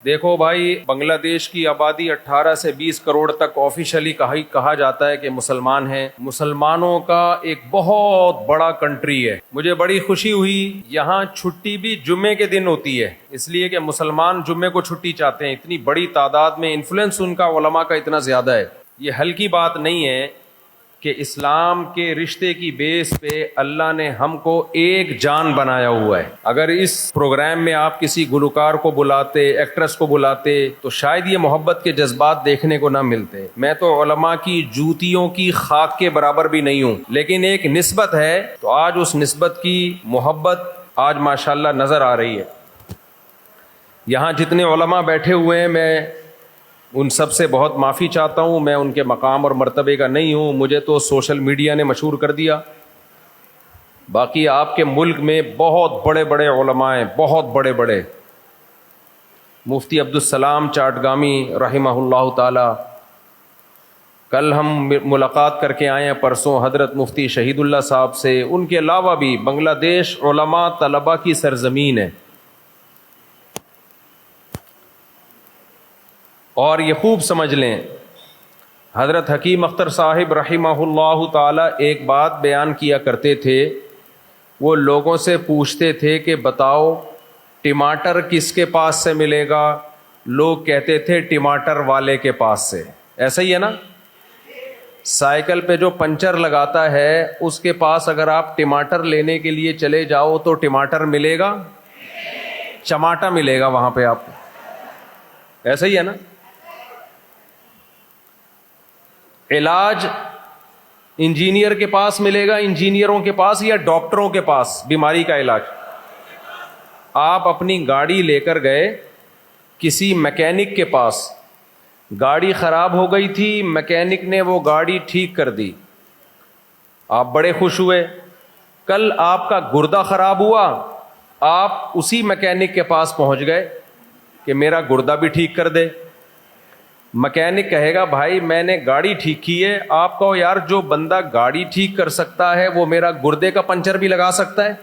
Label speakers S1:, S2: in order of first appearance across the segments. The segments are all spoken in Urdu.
S1: دیکھو بھائی، بنگلہ دیش کی آبادی 18 سے 20 کروڑ تک آفیشلی کہا جاتا ہے کہ مسلمان ہیں۔ مسلمانوں کا ایک بہت بڑا کنٹری ہے۔ مجھے بڑی خوشی ہوئی، یہاں چھٹی بھی جمعے کے دن ہوتی ہے، اس لیے کہ مسلمان جمعے کو چھٹی چاہتے ہیں۔ اتنی بڑی تعداد میں انفلوئنس ان کا علماء کا اتنا زیادہ ہے۔ یہ ہلکی بات نہیں ہے کہ اسلام کے رشتے کی بیس پہ اللہ نے ہم کو ایک جان بنایا ہوا ہے۔ اگر اس پروگرام میں آپ کسی گلوکار کو بلاتے، ایکٹریس کو بلاتے، تو شاید یہ محبت کے جذبات دیکھنے کو نہ ملتے۔ میں تو علماء کی جوتیوں کی خاک کے برابر بھی نہیں ہوں، لیکن ایک نسبت ہے، تو آج اس نسبت کی محبت آج ماشاءاللہ نظر آ رہی ہے۔ یہاں جتنے علماء بیٹھے ہوئے ہیں، میں ان سب سے بہت معافی چاہتا ہوں، میں ان کے مقام اور مرتبے کا نہیں ہوں، مجھے تو سوشل میڈیا نے مشہور کر دیا۔ باقی آپ کے ملک میں بہت بڑے بڑے علماء ہیں، بہت بڑے بڑے۔ مفتی عبدالسلام چاٹگامی رحمہ اللہ تعالی، کل ہم ملاقات کر کے آئے ہیں پرسوں حضرت مفتی شہید اللہ صاحب سے۔ ان کے علاوہ بھی بنگلہ دیش علماء طلباء کی سرزمین ہے، اور یہ خوب سمجھ لیں، حضرت حکیم اختر صاحب رحمہ اللہ تعالی ایک بات بیان کیا کرتے تھے۔ وہ لوگوں سے پوچھتے تھے کہ بتاؤ ٹماٹر کس کے پاس سے ملے گا؟ لوگ کہتے تھے ٹماٹر والے کے پاس سے۔ ایسا ہی ہے نا؟ سائیکل پہ جو پنچر لگاتا ہے اس کے پاس اگر آپ ٹماٹر لینے کے لیے چلے جاؤ تو ٹماٹر ملے گا؟ چماٹا ملے گا وہاں پہ آپ کو۔ ایسا ہی ہے نا؟ علاج انجینئر کے پاس ملے گا، انجینئروں کے پاس، یا ڈاکٹروں کے پاس بیماری کا علاج؟ آپ اپنی گاڑی لے کر گئے کسی میکینک کے پاس، گاڑی خراب ہو گئی تھی، میکینک نے وہ گاڑی ٹھیک کر دی، آپ بڑے خوش ہوئے۔ کل آپ کا گردہ خراب ہوا، آپ اسی میکینک کے پاس پہنچ گئے کہ میرا گردہ بھی ٹھیک کر دے۔ میکینک کہے گا بھائی میں نے گاڑی ٹھیک کی ہے، آپ کہو یار جو بندہ گاڑی ٹھیک کر سکتا ہے وہ میرا گردے کا پنچر بھی لگا سکتا ہے،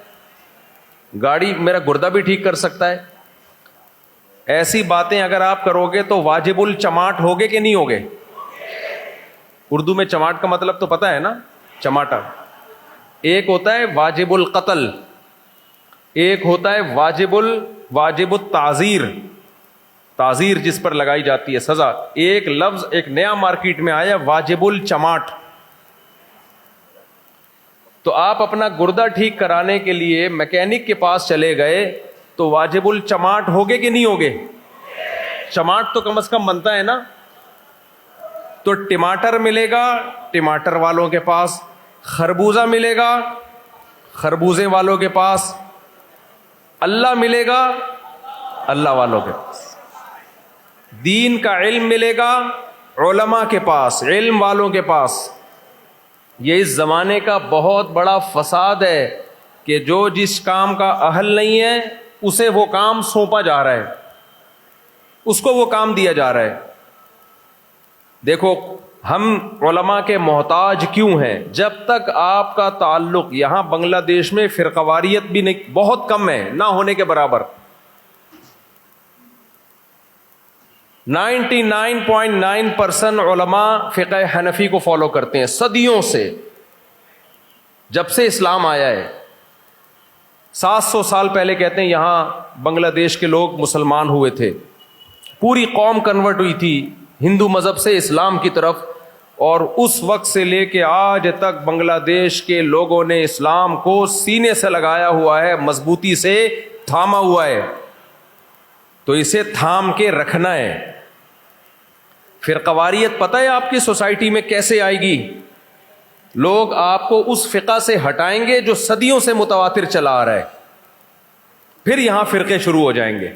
S1: گاڑی میرا گردہ بھی ٹھیک کر سکتا ہے۔ ایسی باتیں اگر آپ کرو گے تو واجب الچماٹ ہوگے کہ نہیں ہوگے؟ اردو میں چماٹ کا مطلب تو پتہ ہے نا، چماٹا۔ ایک ہوتا ہے واجب القتل، ایک ہوتا ہے واجب التعزیر، تعزیر جس پر لگائی جاتی ہے سزا۔ ایک لفظ ایک نیا مارکیٹ میں آیا، واجب الچماٹ۔ تو آپ اپنا گردہ ٹھیک کرانے کے لیے میکینک کے پاس چلے گئے تو واجب الچماٹ ہوگے کہ نہیں ہوگے؟ چماٹ تو کم از کم بنتا ہے نا۔ تو ٹماٹر ملے گا ٹماٹر والوں کے پاس، خربوزہ ملے گا خربوزے والوں کے پاس، اللہ ملے گا اللہ والوں کے پاس، دین کا علم ملے گا علماء کے پاس، علم والوں کے پاس۔ یہ اس زمانے کا بہت بڑا فساد ہے کہ جو جس کام کا اہل نہیں ہے اسے وہ کام سونپا جا رہا ہے، اس کو وہ کام دیا جا رہا ہے۔ دیکھو ہم علماء کے محتاج کیوں ہیں؟ جب تک آپ کا تعلق یہاں بنگلہ دیش میں فرقواریت بھی نہیں، بہت کم ہے، نہ ہونے کے برابر۔ 99.9% علماء فقہ حنفی کو فالو کرتے ہیں صدیوں سے، جب سے اسلام آیا ہے۔ 700 سال پہلے کہتے ہیں یہاں بنگلہ دیش کے لوگ مسلمان ہوئے تھے، پوری قوم کنورٹ ہوئی تھی ہندو مذہب سے اسلام کی طرف، اور اس وقت سے لے کے آج تک بنگلہ دیش کے لوگوں نے اسلام کو سینے سے لگایا ہوا ہے، مضبوطی سے تھاما ہوا ہے۔ تو اسے تھام کے رکھنا ہے۔ فرقواریت پتہ ہے آپ کی سوسائٹی میں کیسے آئے گی؟ لوگ آپ کو اس فقہ سے ہٹائیں گے جو صدیوں سے متواتر چلا آ رہا ہے، پھر یہاں فرقے شروع ہو جائیں گے۔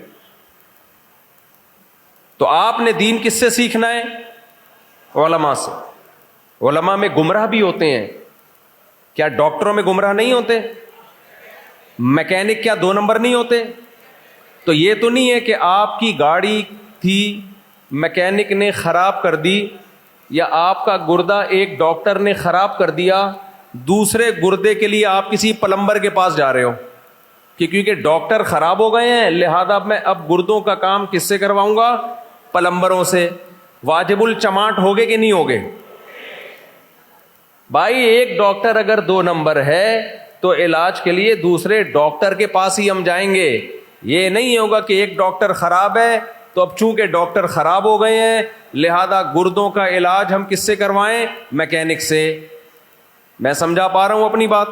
S1: تو آپ نے دین کس سے سیکھنا ہے؟ علماء سے۔ علماء میں گمراہ بھی ہوتے ہیں، کیا ڈاکٹروں میں گمراہ نہیں ہوتے؟ میکینک کیا 2 نمبر نہیں ہوتے؟ تو یہ تو نہیں ہے کہ آپ کی گاڑی تھی میکینک نے خراب کر دی، یا آپ کا گردہ ایک ڈاکٹر نے خراب کر دیا، دوسرے گردے کے لیے آپ کسی پلمبر کے پاس جا رہے ہو۔ کہ کیونکہ ڈاکٹر خراب ہو گئے ہیں لہذا میں اب گردوں کا کام کس سے کرواؤں گا؟ پلمبروں سے. واجب الچماٹ ہوگے کہ نہیں ہوگے؟ بھائی ایک ڈاکٹر اگر 2 نمبر ہے تو علاج کے لیے دوسرے ڈاکٹر کے پاس ہی ہم جائیں گے. یہ نہیں ہوگا کہ ایک ڈاکٹر خراب ہے تو اب چونکہ ڈاکٹر خراب ہو گئے ہیں لہذا گردوں کا علاج ہم کس سے کروائیں؟ میکینک سے. میں سمجھا پا رہا ہوں اپنی بات؟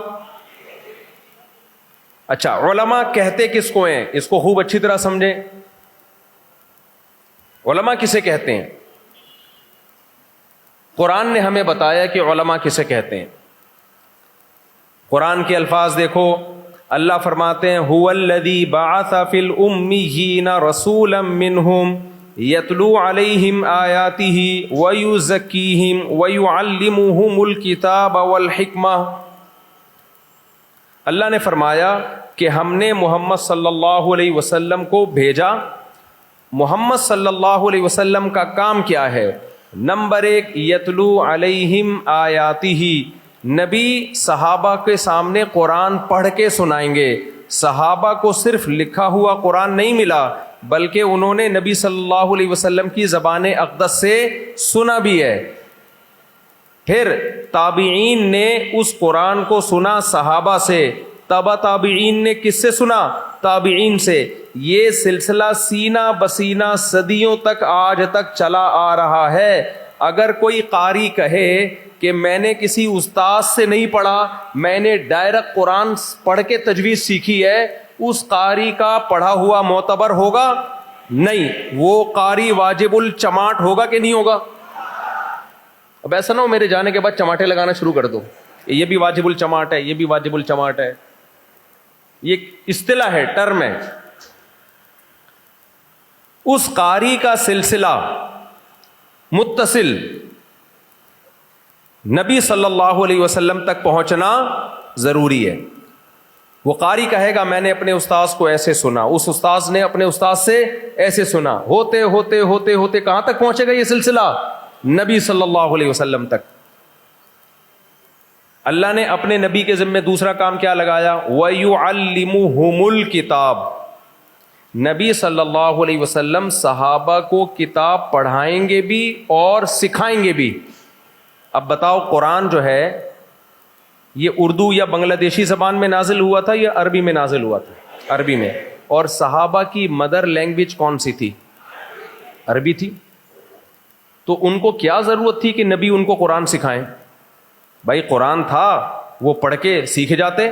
S1: اچھا علماء کہتے کس کو ہیں؟ اس کو خوب اچھی طرح سمجھیں. علماء کسے کہتے ہیں؟ قرآن نے ہمیں بتایا کہ علماء کسے کہتے ہیں. قرآن کے الفاظ دیکھو. اللہ فرماتے ہیں هو الذی بعث فی الامیین رسولا منہم یتلو علیہم آیاتہ ویزکیہم ویعلمہم الکتاب والحکمہ. اللہ نے فرمایا کہ ہم نے محمد صلی اللہ علیہ وسلم کو بھیجا. محمد صلی اللہ علیہ وسلم کا کام کیا ہے؟ نمبر 1 یتلو علیہم آیاتہ. نبی صحابہ کے سامنے قرآن پڑھ کے سنائیں گے. صحابہ کو صرف لکھا ہوا قرآن نہیں ملا بلکہ انہوں نے نبی صلی اللہ علیہ وسلم کی زبان اقدس سے سنا بھی ہے. پھر تابعین نے اس قرآن کو سنا صحابہ سے. تبع تابعین نے کس سے سنا؟ تابعین سے. یہ سلسلہ سینہ بسینہ صدیوں تک آج تک چلا آ رہا ہے. اگر کوئی قاری کہے کہ میں نے کسی استاد سے نہیں پڑھا، میں نے ڈائریکٹ قرآن پڑھ کے تجوید سیکھی ہے، اس قاری کا پڑھا ہوا معتبر ہوگا؟ نہیں. وہ قاری واجب الچماٹ ہوگا کہ نہیں ہوگا؟ اب ایسا نہ ہو میرے جانے کے بعد چماٹے لگانا شروع کر دو، یہ بھی واجب الچماٹ ہے، یہ بھی واجب الچماٹ ہے. یہ اصطلاح ہے، ٹرم ہے. اس قاری کا سلسلہ متصل نبی صلی اللہ علیہ وسلم تک پہنچنا ضروری ہے. وہ قاری کہے گا میں نے اپنے استاذ کو ایسے سنا، اس استاذ نے اپنے استاذ سے ایسے سنا، ہوتے ہوتے ہوتے ہوتے کہاں تک پہنچے گا یہ سلسلہ؟ نبی صلی اللہ علیہ وسلم تک. اللہ نے اپنے نبی کے ذمہ دوسرا کام کیا لگایا؟ وَيُعَلِّمُهُمُ الْكِتَابَ. نبی صلی اللہ علیہ وسلم صحابہ کو کتاب پڑھائیں گے بھی اور سکھائیں گے بھی. اب بتاؤ قرآن جو ہے یہ اردو یا بنگلہ دیشی زبان میں نازل ہوا تھا یا عربی میں نازل ہوا تھا؟ عربی میں. اور صحابہ کی مدر لینگویج کون سی تھی؟ عربی تھی. تو ان کو کیا ضرورت تھی کہ نبی ان کو قرآن سکھائیں؟ بھائی قرآن تھا وہ پڑھ کے سیکھ جاتے.